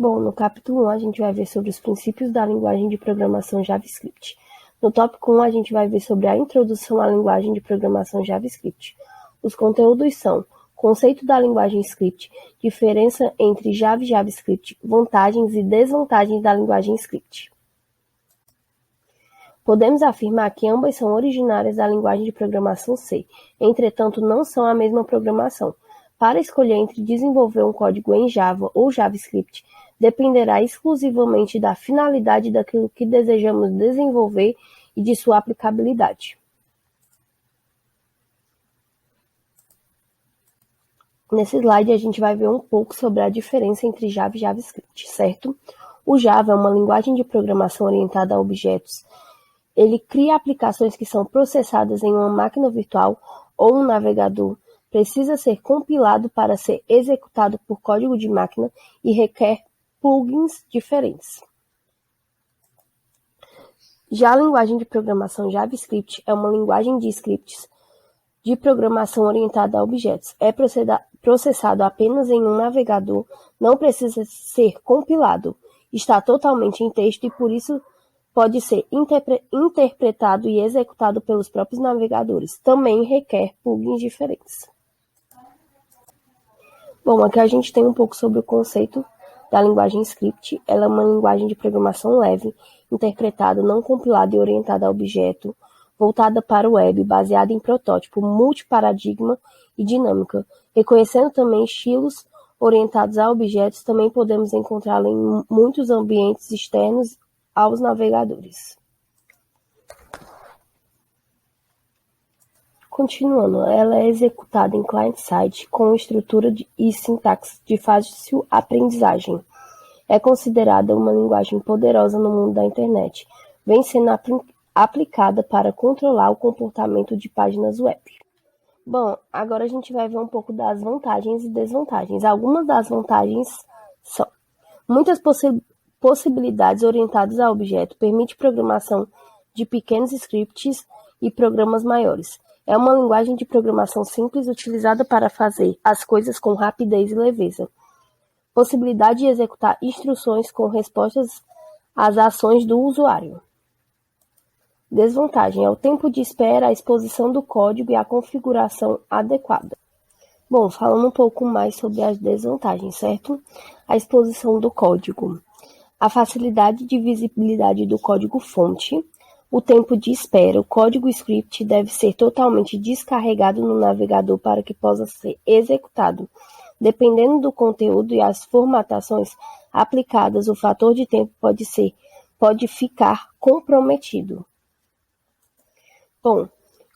Bom, no capítulo 1 a gente vai ver sobre os princípios da linguagem de programação JavaScript. No tópico 1 a gente vai ver sobre a introdução à linguagem de programação JavaScript. Os conteúdos são: conceito da linguagem script, diferença entre Java e JavaScript, vantagens e desvantagens da linguagem script. Podemos afirmar que ambas são originárias da linguagem de programação C, entretanto não são a mesma programação. Para escolher entre desenvolver um código em Java ou JavaScript, dependerá exclusivamente da finalidade daquilo que desejamos desenvolver e de sua aplicabilidade. Nesse slide a gente vai ver um pouco sobre a diferença entre Java e JavaScript, certo? O Java é uma linguagem de programação orientada a objetos. Ele cria aplicações que são processadas em uma máquina virtual ou um navegador, precisa ser compilado para ser executado por código de máquina e requer plugins diferentes. Já a linguagem de programação JavaScript é uma linguagem de scripts de programação orientada a objetos. É processado apenas em um navegador, não precisa ser compilado, está totalmente em texto e por isso pode ser interpretado e executado pelos próprios navegadores. Também requer plugins diferentes. Bom, aqui a gente tem um pouco sobre o conceito da linguagem script. Ela é uma linguagem de programação leve, interpretada, não compilada e orientada a objeto, voltada para o web, baseada em protótipo, multiparadigma e dinâmica. Reconhecendo também estilos orientados a objetos, também podemos encontrá-la em muitos ambientes externos aos navegadores. Continuando, ela é executada em client-side com estrutura e sintaxe de fácil aprendizagem. É considerada uma linguagem poderosa no mundo da internet. Vem sendo aplicada para controlar o comportamento de páginas web. Bom, agora a gente vai ver um pouco das vantagens e desvantagens. Algumas das vantagens são muitas possibilidades orientadas a objeto, permite programação de pequenos scripts e programas maiores. É uma linguagem de programação simples utilizada para fazer as coisas com rapidez e leveza. Possibilidade de executar instruções com respostas às ações do usuário. Desvantagem é o tempo de espera, a exposição do código e a configuração adequada. Bom, falando um pouco mais sobre as desvantagens, certo? A exposição do código. A facilidade de visibilidade do código-fonte. O tempo de espera. O código script deve ser totalmente descarregado no navegador para que possa ser executado. Dependendo do conteúdo e as formatações aplicadas, o fator de tempo pode ficar comprometido. Bom,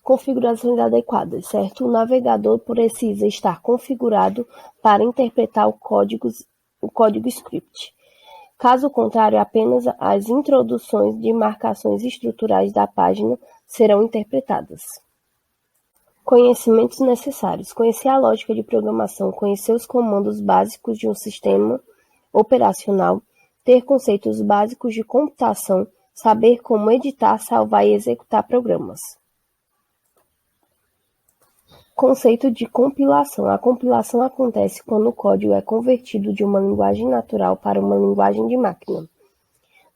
configurações adequadas, certo? O navegador precisa estar configurado para interpretar o código script. Caso contrário, apenas as introduções de marcações estruturais da página serão interpretadas. Conhecimentos necessários. Conhecer a lógica de programação, conhecer os comandos básicos de um sistema operacional, ter conceitos básicos de computação, saber como editar, salvar e executar programas. Conceito de compilação. A compilação acontece quando o código é convertido de uma linguagem natural para uma linguagem de máquina.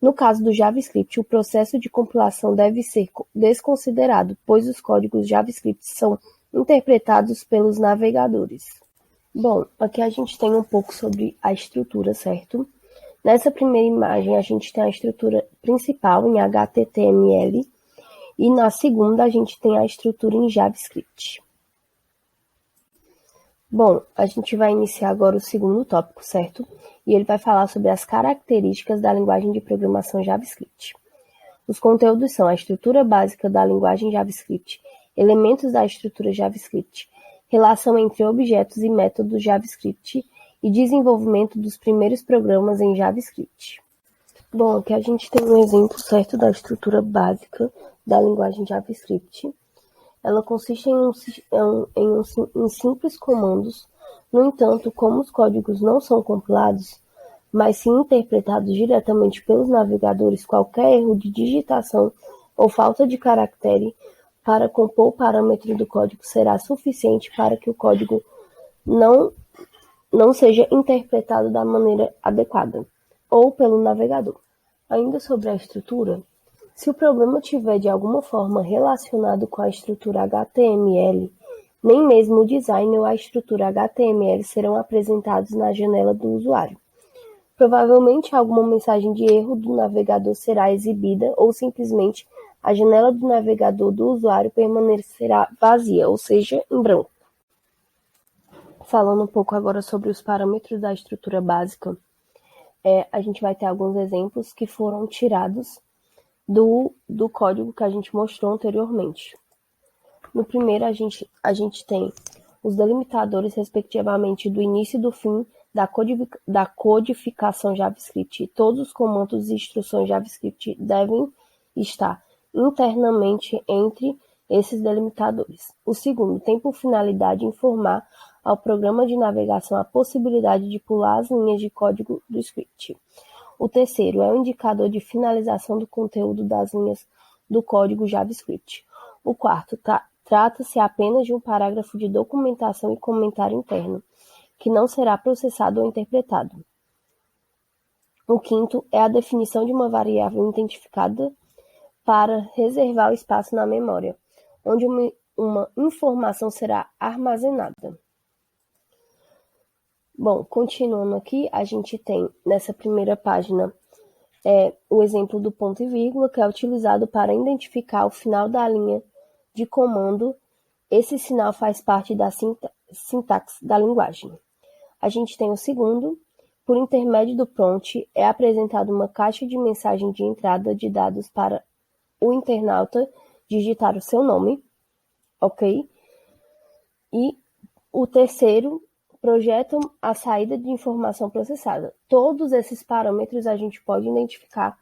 No caso do JavaScript, o processo de compilação deve ser desconsiderado, pois os códigos JavaScript são interpretados pelos navegadores. Bom, aqui a gente tem um pouco sobre a estrutura, certo? Nessa primeira imagem, a gente tem a estrutura principal em HTML e na segunda a gente tem a estrutura em JavaScript. Bom, a gente vai iniciar agora o segundo tópico, certo? E ele vai falar sobre as características da linguagem de programação JavaScript. Os conteúdos são a estrutura básica da linguagem JavaScript, elementos da estrutura JavaScript, relação entre objetos e métodos JavaScript e desenvolvimento dos primeiros programas em JavaScript. Bom, aqui a gente tem um exemplo, certo, da estrutura básica da linguagem JavaScript. Ela consiste em simples comandos. No entanto, como os códigos não são compilados, mas sim interpretados diretamente pelos navegadores, qualquer erro de digitação ou falta de caractere para compor o parâmetro do código será suficiente para que o código não seja interpretado da maneira adequada. ou pelo navegador. Ainda sobre a estrutura, se o problema tiver de alguma forma relacionado com a estrutura HTML, nem mesmo o design ou a estrutura HTML serão apresentados na janela do usuário. Provavelmente alguma mensagem de erro do navegador será exibida ou simplesmente a janela do navegador do usuário permanecerá vazia, ou seja, em branco. Falando um pouco agora sobre os parâmetros da estrutura básica, a gente vai ter alguns exemplos que foram tirados do código que a gente mostrou anteriormente. No primeiro, a gente tem os delimitadores, respectivamente, do início e do fim da codificação JavaScript. Todos os comandos e instruções JavaScript devem estar internamente entre esses delimitadores. O segundo tem por finalidade informar ao programa de navegação a possibilidade de pular as linhas de código do script. O terceiro é o indicador de finalização do conteúdo das linhas do código JavaScript. O quarto trata-se apenas de um parágrafo de documentação e comentário interno, que não será processado ou interpretado. O quinto é a definição de uma variável identificada para reservar o espaço na memória, onde uma informação será armazenada. Bom, continuando aqui, a gente tem nessa primeira página o exemplo do ponto e vírgula, que é utilizado para identificar o final da linha de comando. Esse sinal faz parte da sintaxe da linguagem. A gente tem o segundo. Por intermédio do prompt, é apresentada uma caixa de mensagem de entrada de dados para o internauta digitar o seu nome, ok? E o terceiro, projeta a saída de informação processada. Todos esses parâmetros a gente pode identificar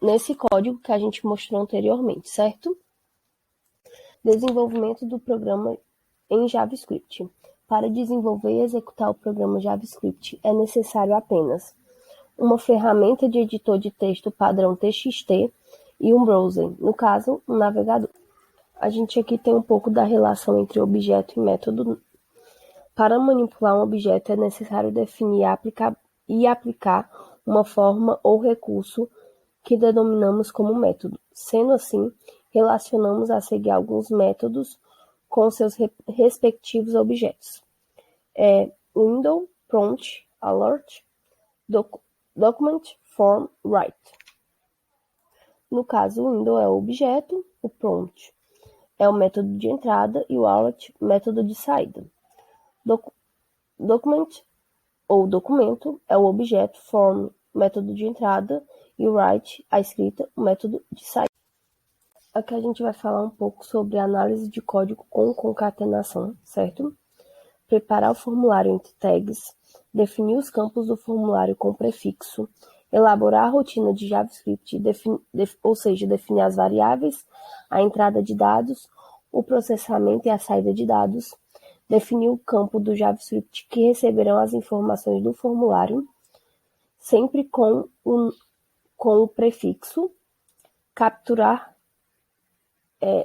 nesse código que a gente mostrou anteriormente, certo? Desenvolvimento do programa em JavaScript. Para desenvolver e executar o programa JavaScript, é necessário apenas uma ferramenta de editor de texto padrão TXT e um browser, no caso, um navegador. A gente aqui tem um pouco da relação entre objeto e método. Para manipular um objeto, é necessário definir e aplicar uma forma ou recurso que denominamos como método. Sendo assim, relacionamos a seguir alguns métodos com seus respectivos objetos. Window, prompt, alert, document, form, write. No caso, o window é o objeto, o prompt é o método de entrada e o alert, método de saída. Document ou documento é o objeto, form, método de entrada e o write, a escrita, o método de saída. Aqui a gente vai falar um pouco sobre análise de código com concatenação, certo? Preparar o formulário entre tags, definir os campos do formulário com prefixo, elaborar a rotina de JavaScript, ou seja, definir as variáveis, a entrada de dados, o processamento e a saída de dados, definir o campo do JavaScript que receberão as informações do formulário, sempre com o prefixo, capturar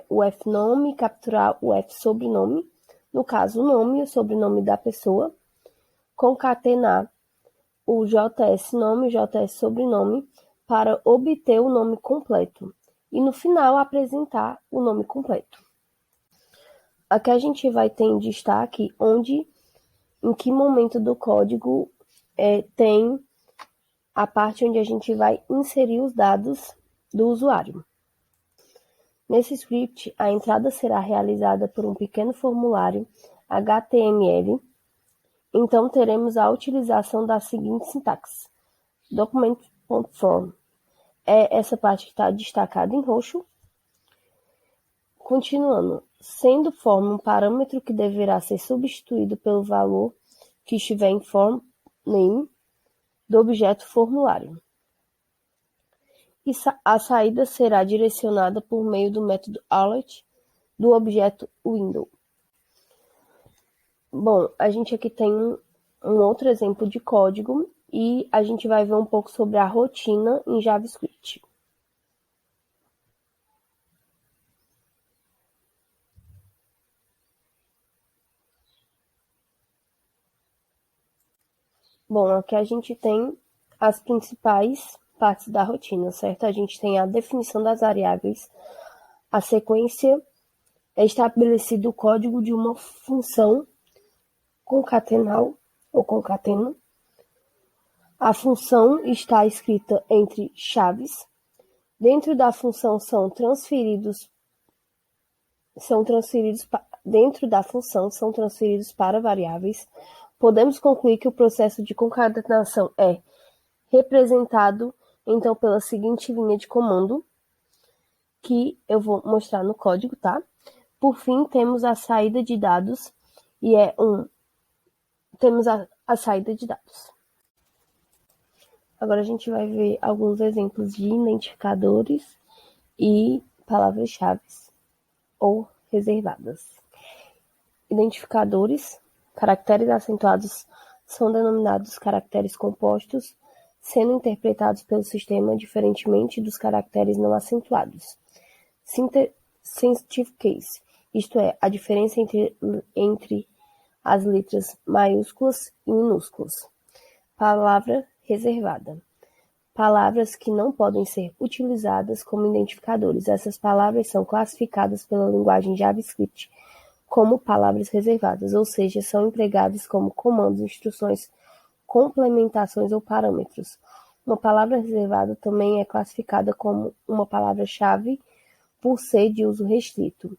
o fnome, capturar o fsobrenome, no caso o nome e o sobrenome da pessoa, concatenar o JS nome e JS sobrenome para obter o nome completo e no final apresentar o nome completo. Aqui a gente vai ter em destaque em que momento do código tem a parte onde a gente vai inserir os dados do usuário. Nesse script, a entrada será realizada por um pequeno formulário HTML. Então, teremos a utilização da seguinte sintaxe: document.form. É essa parte que está destacada em roxo. Continuando, sendo form um parâmetro que deverá ser substituído pelo valor que estiver em form name do objeto formulário. E a saída será direcionada por meio do método alert do objeto window. Bom, a gente aqui tem um outro exemplo de código e a gente vai ver um pouco sobre a rotina em JavaScript. Bom, aqui a gente tem as principais partes da rotina, certo? A gente tem a definição das variáveis, a sequência é estabelecido o código de uma função concatenal ou concateno. A função está escrita entre chaves. Dentro da função dentro da função são transferidos para variáveis. Podemos concluir que o processo de concatenação é representado então pela seguinte linha de comando, que eu vou mostrar no código, tá? Por fim, temos a saída de dados, e temos a saída de dados. Agora a gente vai ver alguns exemplos de identificadores e palavras-chave ou reservadas. Identificadores, caracteres acentuados são denominados caracteres compostos, sendo interpretados pelo sistema diferentemente dos caracteres não acentuados. Sensitive case, isto é, a diferença entre as letras maiúsculas e minúsculas. Palavra reservada. Palavras que não podem ser utilizadas como identificadores. Essas palavras são classificadas pela linguagem JavaScript como palavras reservadas, ou seja, são empregadas como comandos, instruções, complementações ou parâmetros. Uma palavra reservada também é classificada como uma palavra-chave por ser de uso restrito.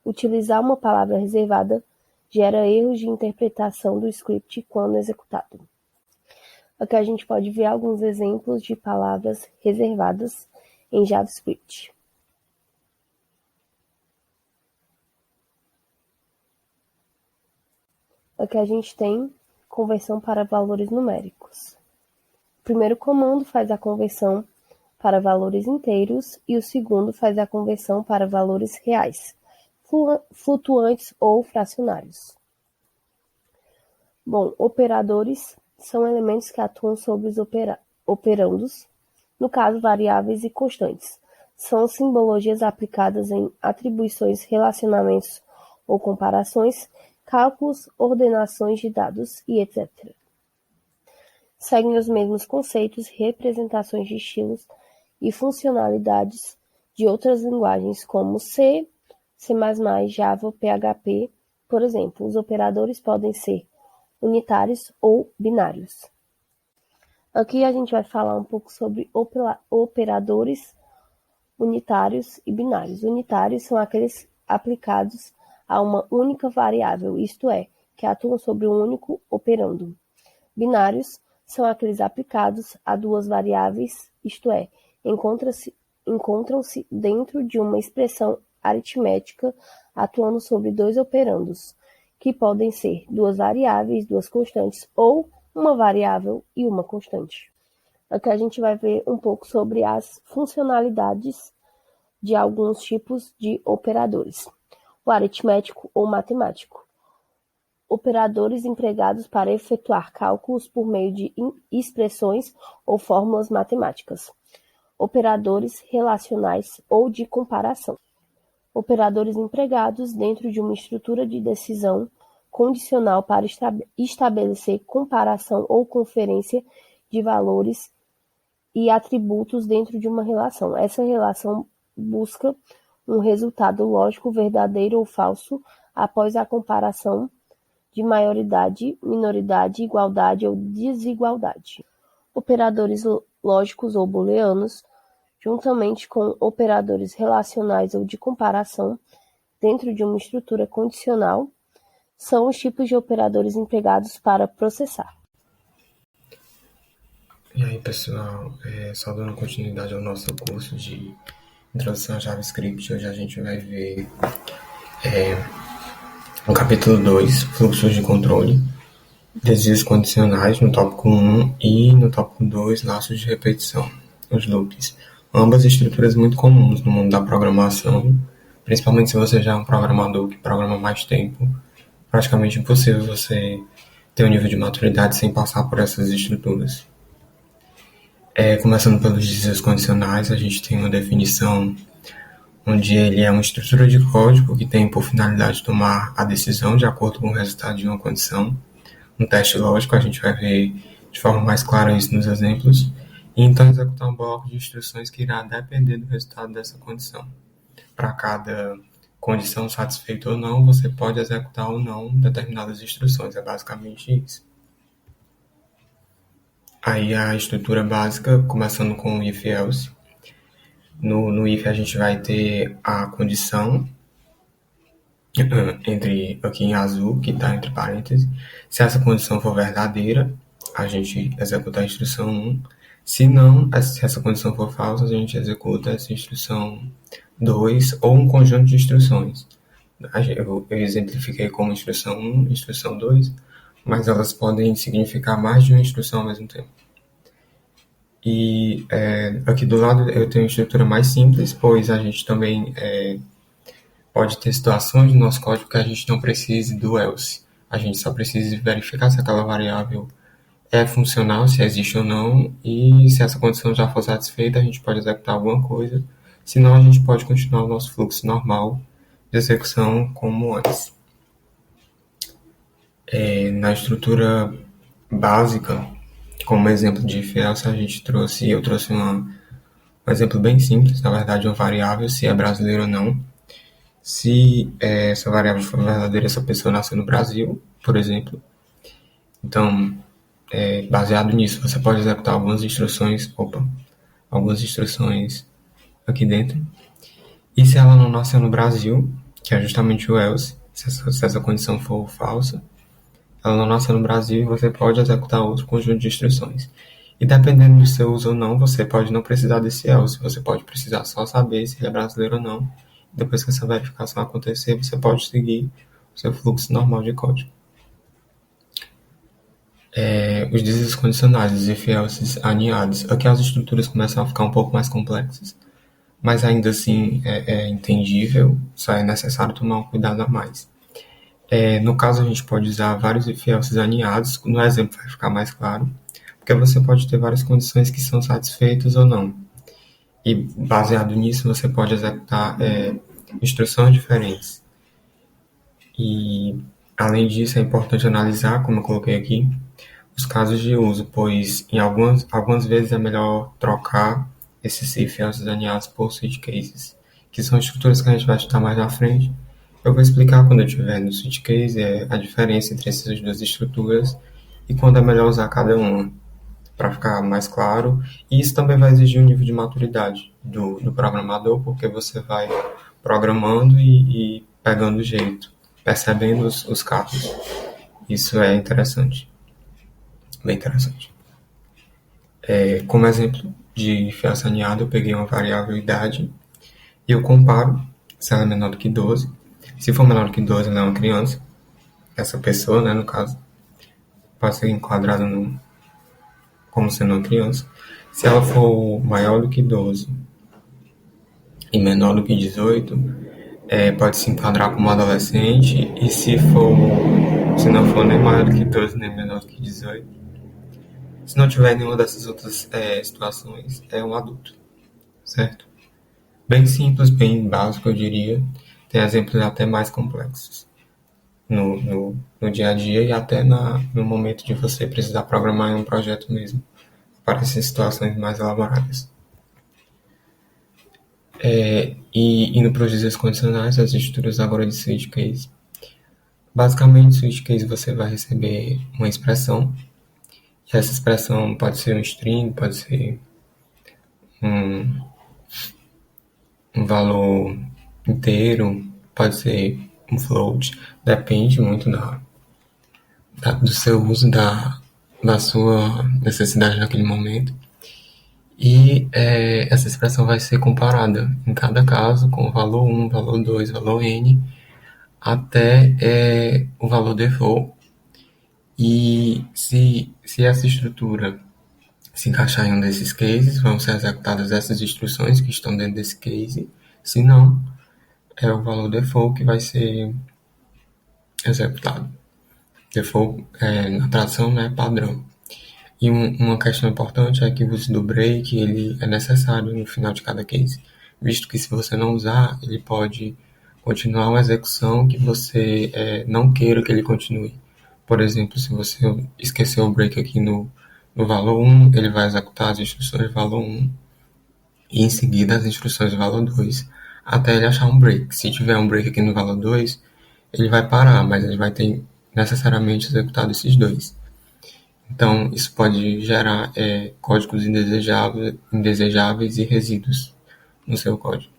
Utilizar uma palavra reservada gera erros de interpretação do script quando executado. Aqui a gente pode ver alguns exemplos de palavras reservadas em JavaScript. Aqui a gente tem conversão para valores numéricos. O primeiro comando faz a conversão para valores inteiros e o segundo faz a conversão para valores reais, flutuantes ou fracionários. Bom, operadores são elementos que atuam sobre os operandos, no caso variáveis e constantes. São simbologias aplicadas em atribuições, relacionamentos ou comparações, cálculos, ordenações de dados e etc. Seguem os mesmos conceitos, representações de estilos e funcionalidades de outras linguagens como C, C++, Java, PHP. Por exemplo, os operadores podem ser unitários ou binários. Aqui a gente vai falar um pouco sobre operadores unitários e binários. Unitários são aqueles aplicados a uma única variável, isto é, que atuam sobre um único operando. Binários são aqueles aplicados a duas variáveis, isto é, encontram-se dentro de uma expressão aritmética atuando sobre dois operandos, que podem ser duas variáveis, duas constantes, ou uma variável e uma constante. Aqui a gente vai ver um pouco sobre as funcionalidades de alguns tipos de operadores. O aritmético ou matemático. Operadores empregados para efetuar cálculos por meio de expressões ou fórmulas matemáticas. Operadores relacionais ou de comparação. Operadores empregados dentro de uma estrutura de decisão condicional para estabelecer comparação ou conferência de valores e atributos dentro de uma relação. Essa relação busca um resultado lógico verdadeiro ou falso após a comparação de maioridade, minoridade, igualdade ou desigualdade. Operadores lógicos ou booleanos, juntamente com operadores relacionais ou de comparação, dentro de uma estrutura condicional, são os tipos de operadores empregados para processar. E aí, pessoal, só dando continuidade ao nosso curso de Introdução a JavaScript, hoje a gente vai ver o capítulo 2, Fluxos de Controle, Desvios Condicionais, no tópico 1, e no tópico 2, Laços de Repetição, os loops. Ambas estruturas muito comuns no mundo da programação, principalmente se você já é um programador que programa mais tempo. Praticamente impossível você ter um nível de maturidade sem passar por essas estruturas. Começando pelos desvios condicionais, a gente tem uma definição onde ele é uma estrutura de código que tem por finalidade tomar a decisão de acordo com o resultado de uma condição. No teste lógico, a gente vai ver de forma mais clara isso nos exemplos, e então executar um bloco de instruções que irá depender do resultado dessa condição. Para cada condição satisfeita ou não, você pode executar ou não determinadas instruções. É basicamente isso. Aí a estrutura básica, começando com o if else. No if a gente vai ter a condição entre aqui em azul, que está entre parênteses. Se essa condição for verdadeira, a gente executa a instrução 1. Se não, se essa condição for falsa, a gente executa essa instrução 2 ou um conjunto de instruções. Eu exemplifiquei como instrução 1, instrução 2, mas elas podem significar mais de uma instrução ao mesmo tempo. E aqui do lado eu tenho uma estrutura mais simples, pois a gente também pode ter situações no nosso código que a gente não precise do else. A gente só precisa verificar se aquela variável é funcional, se existe ou não, e se essa condição já for satisfeita, a gente pode executar alguma coisa. Senão, a gente pode continuar o nosso fluxo normal de execução como antes. Na estrutura básica, como exemplo de if else, eu trouxe um exemplo bem simples, na verdade, uma variável, se é brasileiro ou não. Se essa variável for verdadeira, essa pessoa nasceu no Brasil, por exemplo. Então, baseado nisso, você pode executar algumas instruções aqui dentro. E se ela não nasceu no Brasil, que é justamente o else, se essa condição for falsa, ela não nasceu no Brasil e você pode executar outro conjunto de instruções. E dependendo do seu uso ou não, você pode não precisar desse else, você pode precisar só saber se ele é brasileiro ou não. Depois que essa verificação acontecer, você pode seguir o seu fluxo normal de código. Os desses condicionais, os if elses aninhados. Aqui as estruturas começam a ficar um pouco mais complexas, mas ainda assim é entendível, só é necessário tomar um cuidado a mais. No caso, a gente pode usar vários if elses aninhados, no exemplo vai ficar mais claro, porque você pode ter várias condições que são satisfeitas ou não. E baseado nisso, você pode executar instruções diferentes. E, além disso, é importante analisar, como eu coloquei aqui, os casos de uso, pois em algumas vezes é melhor trocar esses if elses aninhados por switch cases, que são estruturas que a gente vai estudar mais na frente. Eu vou explicar quando eu estiver no switch case a diferença entre essas duas estruturas e quando é melhor usar cada uma, para ficar mais claro. E isso também vai exigir um nível de maturidade do programador, porque você vai programando e pegando o jeito, percebendo os casos. Isso é interessante, bem interessante. Como exemplo de if else aninhado, eu peguei uma variável idade e eu comparo se ela é menor do que 12. Se for menor do que 12, ela é uma criança. Essa pessoa, né, no caso, pode ser enquadrada como sendo uma criança. Se ela for maior do que 12 e menor do que 18, pode se enquadrar como adolescente. E se não for nem maior do que 12 nem menor do que 18, se não tiver nenhuma dessas outras situações, é um adulto, certo? Bem simples, bem básico, eu diria. Tem exemplos até mais complexos no dia a dia e até no momento de você precisar programar em um projeto mesmo, para essas situações mais elaboradas. E indo para os dias condicionais, as estruturas agora de switch case. Basicamente, switch case você vai receber uma expressão, e essa expressão pode ser um string, pode ser um valor inteiro, pode ser um float, depende muito do seu uso, da sua necessidade naquele momento. E essa expressão vai ser comparada em cada caso com o valor 1, valor 2, valor n, até o valor default. E se essa estrutura se encaixar em um desses cases, vão ser executadas essas instruções que estão dentro desse case. Se não, é o valor default que vai ser executado. Default, na tradução, né, padrão. E uma questão importante é que o uso do break ele é necessário no final de cada case, visto que se você não usar, ele pode continuar uma execução que você não queira que ele continue. Por exemplo, se você esqueceu o break aqui no No valor 1, ele vai executar as instruções do valor 1 e em seguida as instruções do valor 2, até ele achar um break. Se tiver um break aqui no valor 2, ele vai parar, mas ele vai ter necessariamente executado esses dois. Então, isso pode gerar códigos indesejáveis e resíduos no seu código.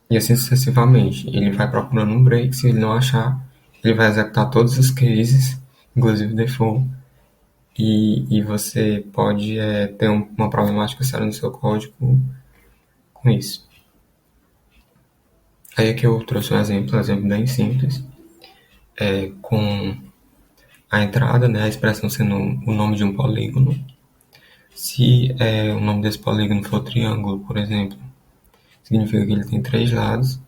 E assim sucessivamente. Ele vai procurando um break, se ele não achar, ele vai executar todos os cases, inclusive o default, e você pode ter uma problemática séria no seu código com isso. Aí aqui eu trouxe um exemplo bem simples, com a entrada, né, a expressão sendo o nome de um polígono. Se o nome desse polígono for triângulo, por exemplo, significa que ele tem 3 lados.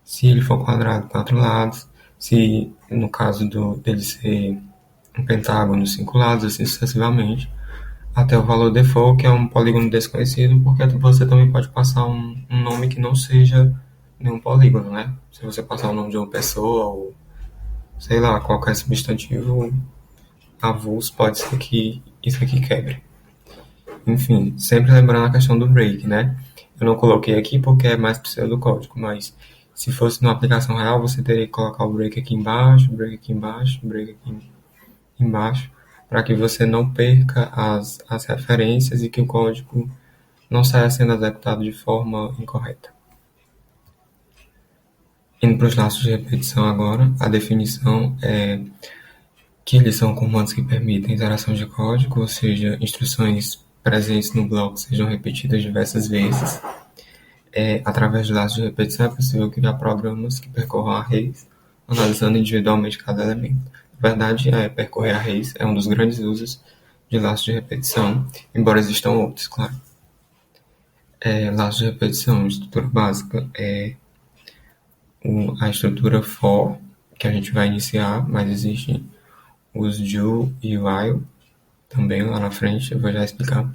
Se ele for quadrado, 4 lados. Se, no caso dele ser um pentágono, 5 lados, assim sucessivamente, até o valor default, que é um polígono desconhecido, porque você também pode passar um nome que não seja nenhum polígono, né? Se você passar o nome de uma pessoa ou, sei lá, qualquer substantivo avulso, pode ser que isso aqui quebre. Enfim, sempre lembrando a questão do break, né? Eu não coloquei aqui porque é mais pseudocódigo, mas se fosse numa aplicação real, você teria que colocar o break aqui embaixo, break aqui embaixo, break aqui embaixo, para que você não perca as referências e que o código não saia sendo executado de forma incorreta. Indo para os laços de repetição agora, a definição é que eles são comandos que permitem interação de código, ou seja, instruções presentes no bloco sejam repetidas diversas vezes. Através de laços de repetição é possível criar programas que percorram arrays, analisando individualmente cada elemento. Na verdade, percorrer arrays é um dos grandes usos de laços de repetição, embora existam outros, claro. Laços de repetição, estrutura básica, a estrutura for, que a gente vai iniciar, mas existem os do e o while, também lá na frente, eu vou já explicar.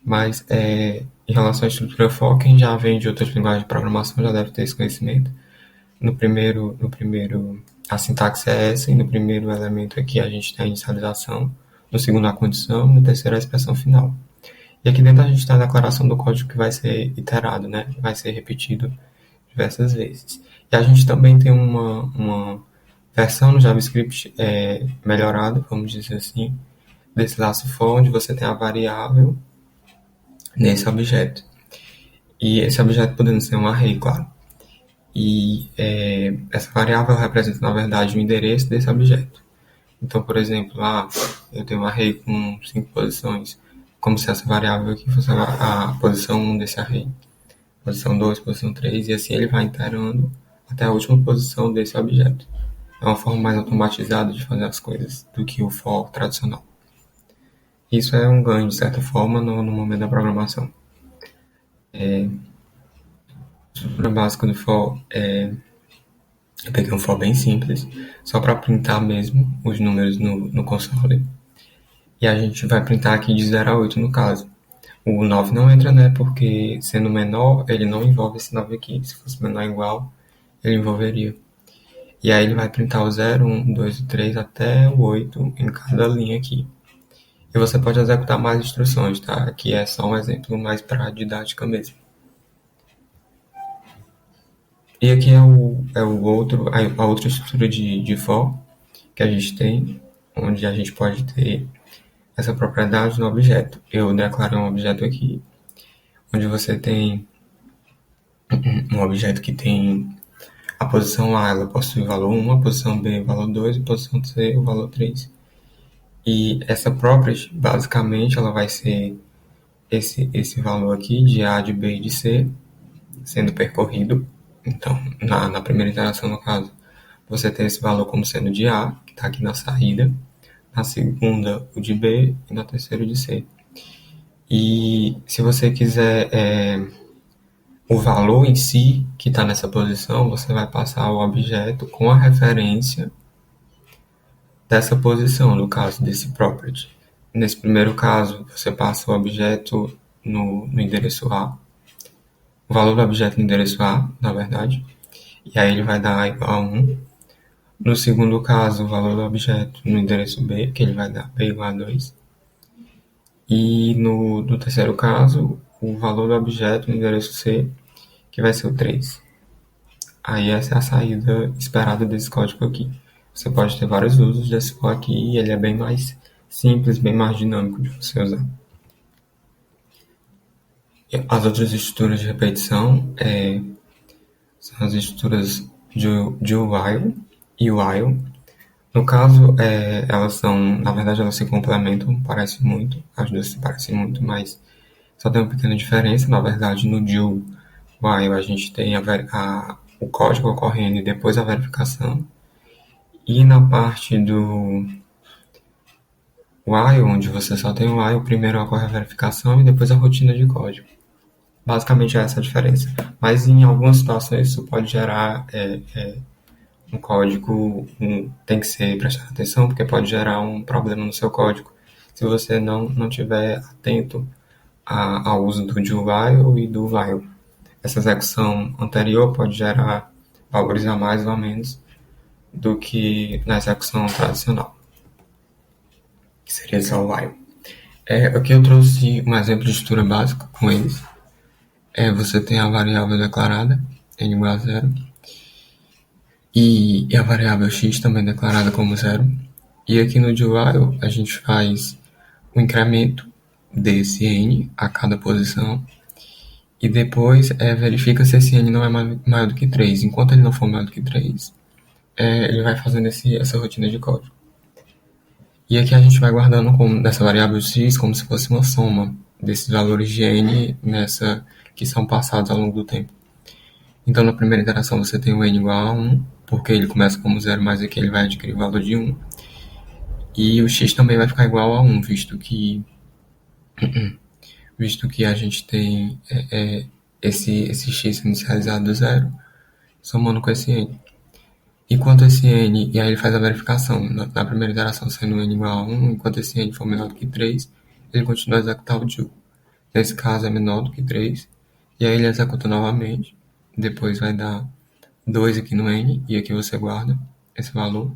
Mas em relação à estrutura for, quem já vem de outras linguagens de programação já deve ter esse conhecimento. No primeiro, a sintaxe é essa, e no primeiro elemento aqui a gente tem a inicialização, no segundo a condição, no terceiro a expressão final. E aqui dentro a gente tem a declaração do código que vai ser iterado, né? Vai ser repetido diversas vezes. E a gente também tem uma versão no JavaScript melhorada, vamos dizer assim, desse laço for, onde você tem a variável nesse objeto. E esse objeto podendo ser um array, claro. E essa variável representa, na verdade, o endereço desse objeto. Então, por exemplo, eu tenho um array com 5 posições, como se essa variável aqui fosse a posição 1 desse array. Posição 2, posição 3, e assim ele vai iterando até a última posição desse objeto. É uma forma mais automatizada de fazer as coisas do que o for tradicional. Isso é um ganho, de certa forma, no momento da programação. A estrutura básica do for eu peguei um for bem simples, só para printar mesmo os números no console. E a gente vai printar aqui de 0 a 8 no caso. O 9 não entra, né? Porque sendo menor, ele não envolve esse 9 aqui. Se fosse menor ou igual, ele envolveria. E aí ele vai printar o 0, 1, 2 e 3 até o 8 em cada linha aqui. E você pode executar mais instruções, tá? Aqui é só um exemplo mais para didática mesmo. E aqui é a outra estrutura de for que a gente tem, onde a gente pode ter essa propriedade no objeto. Eu declaro um objeto aqui, onde você tem um objeto que tem a posição A, ela possui o valor 1, a posição B, o valor 2, e a posição C, o valor 3. E essa property, basicamente, ela vai ser esse valor aqui de A, de B e de C sendo percorrido. Então, na primeira iteração, no caso, você tem esse valor como sendo de A, que está aqui na saída, na segunda o de B e na terceira o de C. E se você quiser o valor em si que está nessa posição, você vai passar o objeto com a referência dessa posição, no caso desse property. Nesse primeiro caso, você passa o objeto no endereço A, o valor do objeto no endereço A, na verdade, e aí ele vai dar igual a 1. No segundo caso, o valor do objeto no endereço B, que ele vai dar B igual a 2. E no terceiro caso, o valor do objeto no endereço C, que vai ser o 3. Aí essa é a saída esperada desse código aqui. Você pode ter vários usos desse for aqui e ele é bem mais simples, bem mais dinâmico de você usar. E as outras estruturas de repetição são as estruturas de while e while. No caso, elas são, na verdade, elas se complementam, parecem muito, as duas se parecem muito, mas só tem uma pequena diferença. Na verdade, no do while a gente tem o código ocorrendo e depois a verificação. E na parte do while, onde você só tem o while, primeiro ocorre a verificação e depois a rotina de código. Basicamente é essa a diferença. Mas em algumas situações isso pode gerar um código, tem que ser prestar atenção, porque pode gerar um problema no seu código se você não tiver atento ao uso do do while e do while. Essa execução anterior pode gerar valores a mais ou a menos do que na execução tradicional, que seria só o while. Aqui eu trouxe um exemplo de estrutura básica com eles. Você tem a variável declarada, n igual a 0, e a variável x também declarada como 0. E aqui no do while a gente faz o incremento desse n a cada posição e depois verifica se esse n não é maior do que 3. Enquanto ele não for maior do que 3, ele vai fazendo essa rotina de código. E aqui a gente vai guardando nessa variável x como se fosse uma soma desses valores de n que são passados ao longo do tempo. Então, na primeira iteração, você tem o n igual a 1, porque ele começa como 0, mas aqui ele vai adquirir o valor de 1. E o x também vai ficar igual a 1, visto que a gente tem esse x inicializado do 0, somando com esse n. Enquanto esse n, e aí ele faz a verificação, na primeira iteração sendo n igual a 1, enquanto esse n for menor do que 3, ele continua a executar o do. Nesse caso é menor do que 3, e aí ele executa novamente, depois vai dar 2 aqui no n, e aqui você guarda esse valor,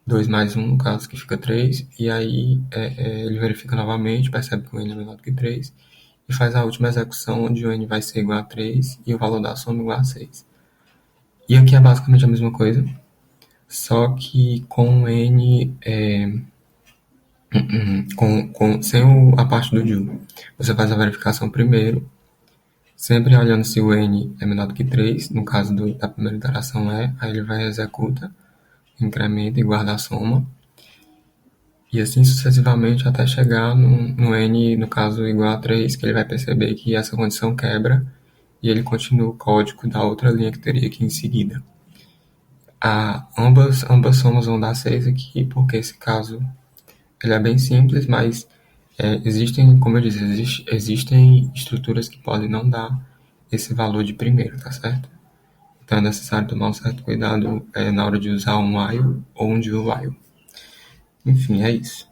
2 mais 1 no caso, que fica 3, e aí ele verifica novamente, percebe que o n é menor do que 3, e faz a última execução, onde o n vai ser igual a 3, e o valor da soma igual a 6. E aqui é basicamente a mesma coisa, só que com n, sem a parte do do. Você faz a verificação primeiro, sempre olhando se o n é menor do que 3, no caso da primeira iteração aí ele vai executa, incrementa e guarda a soma, e assim sucessivamente até chegar no n, no caso, igual a 3, que ele vai perceber que essa condição quebra, e ele continua o código da outra linha que teria aqui em seguida. Ambas somas vão dar 6 aqui, porque esse caso ele é bem simples, mas existem, como eu disse, existem estruturas que podem não dar esse valor de primeiro, tá certo? Então é necessário tomar um certo cuidado na hora de usar um while ou um do while. Enfim, é isso.